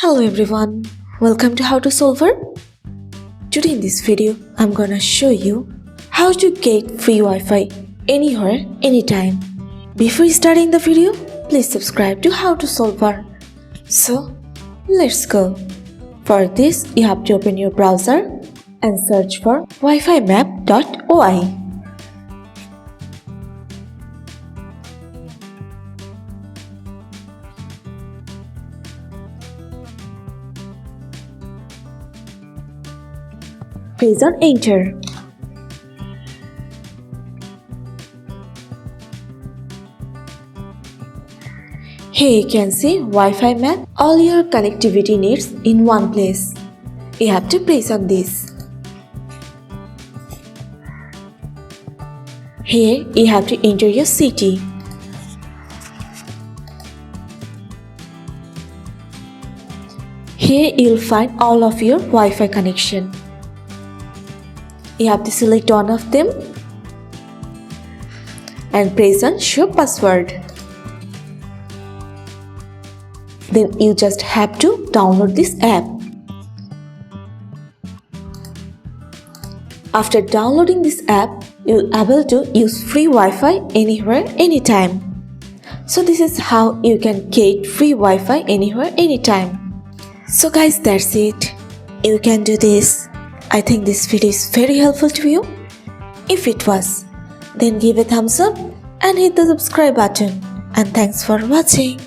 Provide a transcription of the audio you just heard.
Hello everyone, welcome to How to Solver. Today in this video, I'm gonna show you how to get free Wi-Fi anywhere, anytime. Before starting the video, please subscribe to How to Solver. So, let's go. For this, you have to open your browser and search for wifimap.oi. Press on enter. Here you can see Wi-Fi map, all your connectivity needs in one place. You have to press on this. Here you have to enter your city. Here you'll find all of your Wi-Fi connection. You have to select one of them and press on show password. Then you just have to download this app. After downloading this app, you'll be able to use free Wi-Fi anywhere, anytime. So this is how you can get free Wi-Fi anywhere, anytime. So guys, that's it. You can do this. I think this video is very helpful to you. If it was, then give a thumbs up and hit the subscribe button. And thanks for watching.